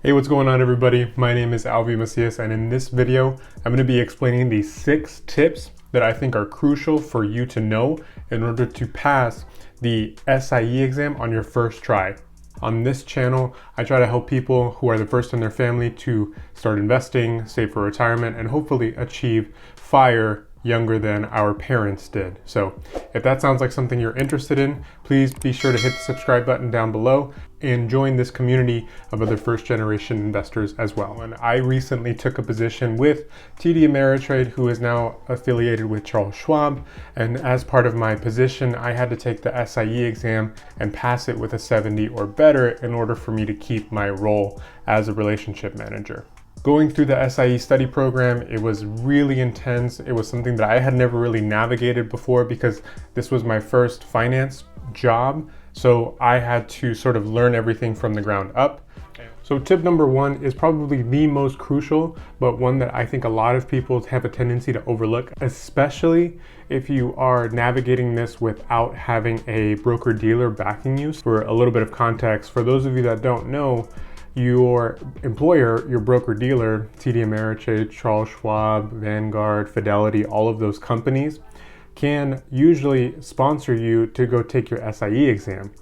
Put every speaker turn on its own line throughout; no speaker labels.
Hey, what's going on everybody? My name is Alvy Macias, and in this video, I'm going to be explaining the 6 tips that I think are crucial for you to know in order to pass the SIE exam on your first try. On this channel, I try to help people who are the first in their family to start investing, save for retirement, and hopefully achieve FIRE younger than our parents did. So if that sounds like something you're interested in, please be sure to hit the subscribe button down below and join this community of other first generation investors as well. And I recently took a position with TD Ameritrade, who is now affiliated with Charles Schwab. And as part of my position, I had to take the SIE exam and pass it with a 70 or better in order for me to keep my role as a relationship manager. Going through the SIE study program, it was really intense. It was something that I had never really navigated before because this was my first finance job. So I had to sort of learn everything from the ground up. So tip number 1 is probably the most crucial, but one that I think a lot of people have a tendency to overlook, especially if you are navigating this without having a broker-dealer backing you. For a little bit of context, for those of you that don't know, your employer, your broker-dealer, TD Ameritrade, Charles Schwab, Vanguard, Fidelity, all of those companies can usually sponsor you to go take your SIE exam.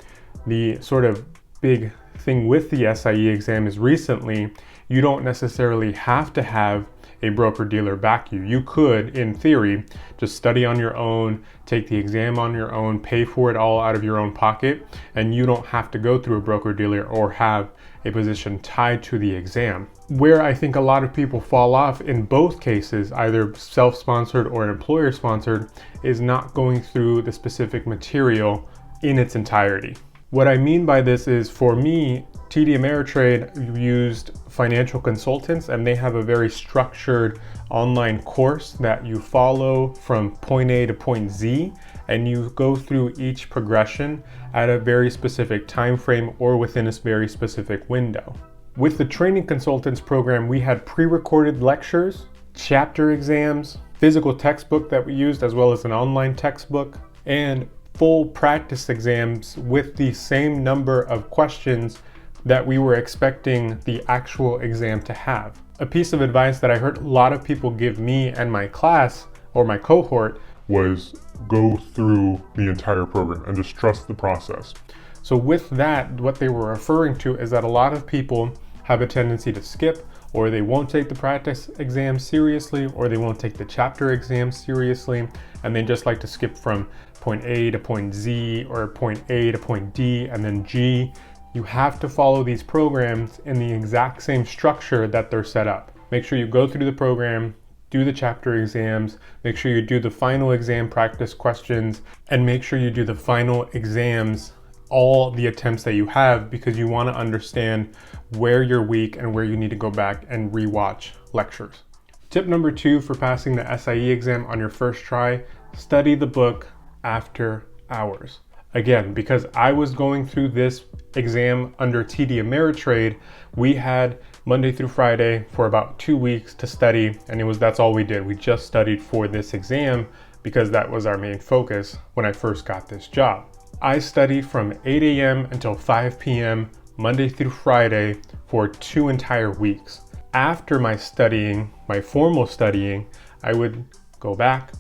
The sort of big thing with the SIE exam is recently, you don't necessarily have to have a broker-dealer back you. You could, in theory, just study on your own, take the exam on your own, pay for it all out of your own pocket, and you don't have to go through a broker-dealer or have a position tied to the exam. Where I think a lot of people fall off in both cases, either self-sponsored or employer-sponsored, is not going through the specific material in its entirety. What I mean by this is, for me, TD Ameritrade used financial consultants, and they have a very structured online course that you follow from point A to point Z, and you go through each progression at a very specific time frame or within a very specific window. With the training consultants program, we had pre-recorded lectures, chapter exams, physical textbook that we used, as well as an online textbook, and full practice exams with the same number of questions that we were expecting the actual exam to have. A piece of advice that I heard a lot of people give me and my class or my cohort was go through the entire program and just trust the process. So with that, what they were referring to is that a lot of people have a tendency to skip, or they won't take the practice exam seriously, or they won't take the chapter exam seriously, and they just like to skip from point A to point Z or point A to point D and then G. You have to follow these programs in the exact same structure that they're set up. Make sure you go through the program, do the chapter exams, make sure you do the final exam practice questions, and make sure you do the final exams, all the attempts that you have, because you want to understand where you're weak and where you need to go back and rewatch lectures. Tip number 2 for passing the SIE exam on your first try, study the book after hours. Again, because I was going through this exam under TD Ameritrade, we had Monday through Friday for about 2 weeks to study, and that's all we did. We just studied for this exam because that was our main focus when I first got this job. I studied from 8 a.m. until 5 p.m. Monday through Friday for 2 entire weeks. After my studying, my formal studying, I would go back,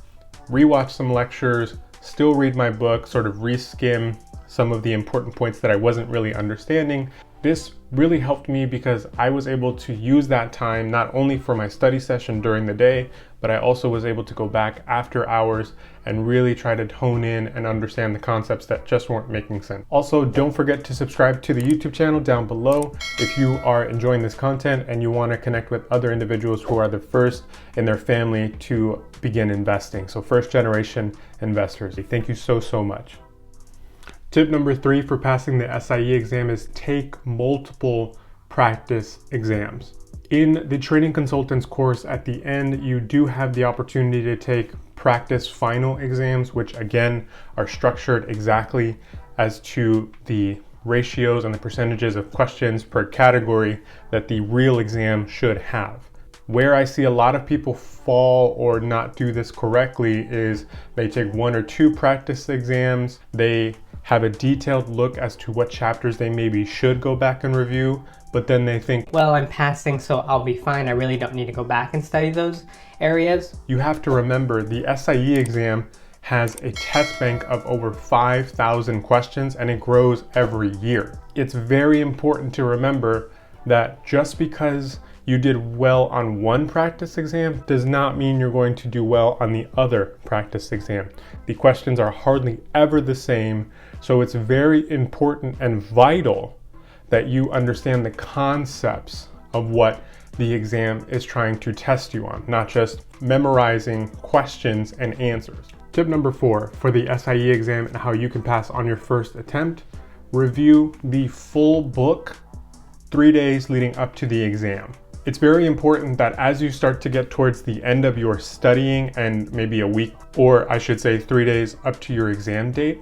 rewatch some lectures, still read my book, sort of reskim some of the important points that I wasn't really understanding. This really helped me because I was able to use that time not only for my study session during the day, but I also was able to go back after hours and really try to hone in and understand the concepts that just weren't making sense. Also, don't forget to subscribe to the YouTube channel down below if you are enjoying this content and you want to connect with other individuals who are the first in their family to begin investing. So first generation investors. Thank you so much. Tip number 3 for passing the SIE exam is take multiple practice exams. In the training consultants course at the end, you do have the opportunity to take practice final exams, which again are structured exactly as to the ratios and the percentages of questions per category that the real exam should have. Where I see a lot of people fall or not do this correctly is they take 1 or 2 practice exams, they have a detailed look as to what chapters they maybe should go back and review, but then they think,
well, I'm passing, so I'll be fine. I really don't need to go back and study those areas.
You have to remember the SIE exam has a test bank of over 5,000 questions, and it grows every year. It's very important to remember that just because you did well on one practice exam does not mean you're going to do well on the other practice exam. The questions are hardly ever the same, so it's very important and vital that you understand the concepts of what the exam is trying to test you on, not just memorizing questions and answers. Tip number 4 for the SIE exam and how you can pass on your first attempt: review the full book 3 days leading up to the exam. It's very important that as you start to get towards the end of your studying and maybe a week, or I should say 3 days up to your exam date,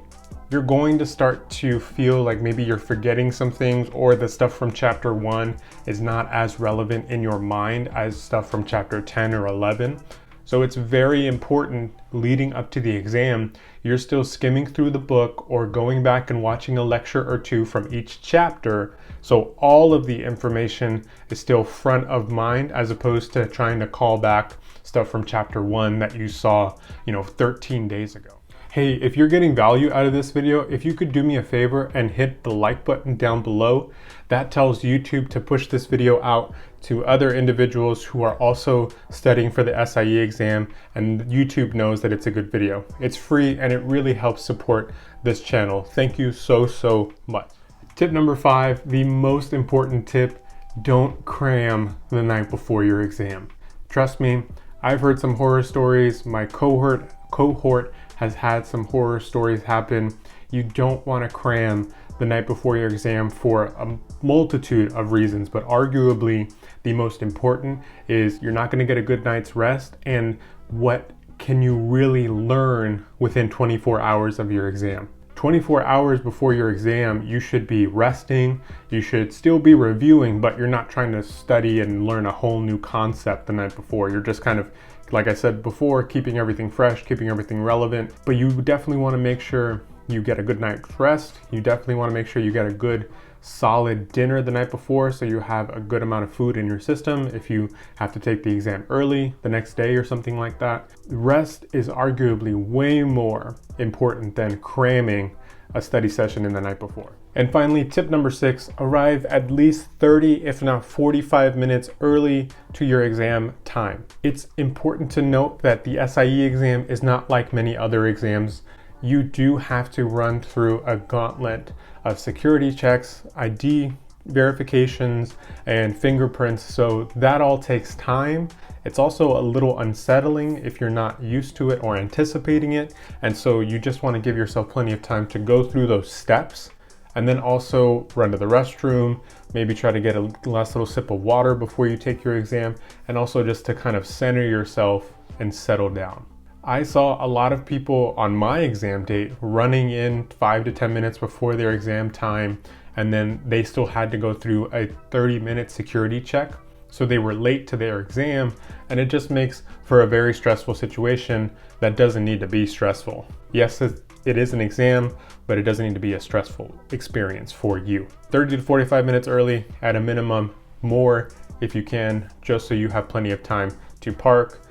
you're going to start to feel like maybe you're forgetting some things, or the stuff from chapter 1 is not as relevant in your mind as stuff from chapter 10 or 11. So it's very important leading up to the exam, you're still skimming through the book or going back and watching a lecture or two from each chapter. So all of the information is still front of mind, as opposed to trying to call back stuff from chapter 1 that you saw, 13 days ago. Hey, if you're getting value out of this video, if you could do me a favor and hit the like button down below, that tells YouTube to push this video out to other individuals who are also studying for the SIE exam, and YouTube knows that it's a good video. It's free and it really helps support this channel. Thank you so much. Tip number 5, the most important tip: don't cram the night before your exam. Trust me, I've heard some horror stories. My cohort has had some horror stories happen. You don't want to cram the night before your exam for a multitude of reasons, but arguably the most important is you're not going to get a good night's rest, and what can you really learn within 24 hours of your exam? 24 hours before your exam, you should be resting, you should still be reviewing, but you're not trying to study and learn a whole new concept the night before. You're just kind of, like I said before, keeping everything fresh, keeping everything relevant. But you definitely want to make sure you get a good night's rest. You definitely want to make sure you get a good solid dinner the night before, so you have a good amount of food in your system if you have to take the exam early the next day or something like that. Rest is arguably way more important than cramming a study session in the night before. And finally, tip number 6, arrive at least 30, if not 45 minutes early to your exam time. It's important to note that the SIE exam is not like many other exams. You do have to run through a gauntlet of security checks, ID verifications, and fingerprints, so that all takes time. It's also a little unsettling if you're not used to it or anticipating it, and so you just want to give yourself plenty of time to go through those steps, and then also run to the restroom, maybe try to get a last little sip of water before you take your exam, and also just to kind of center yourself and settle down. I saw a lot of people on my exam date running in 5 to 10 minutes before their exam time, and then they still had to go through a 30-minute security check. So they were late to their exam, and it just makes for a very stressful situation that doesn't need to be stressful. Yes, it is an exam, but it doesn't need to be a stressful experience for you. 30 to 45 minutes early at a minimum, more if you can, just so you have plenty of time to park,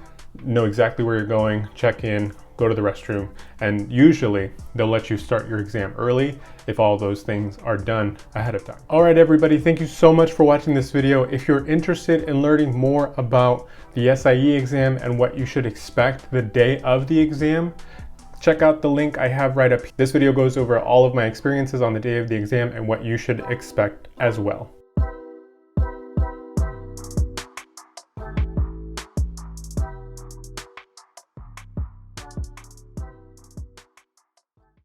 know exactly where you're going, check in, go to the restroom, and usually they'll let you start your exam early if all those things are done ahead of time. All right, everybody, thank you so much for watching this video. If you're interested in learning more about the SIE exam and what you should expect the day of the exam, check out the link I have right up here. This video goes over all of my experiences on the day of the exam and what you should expect as well.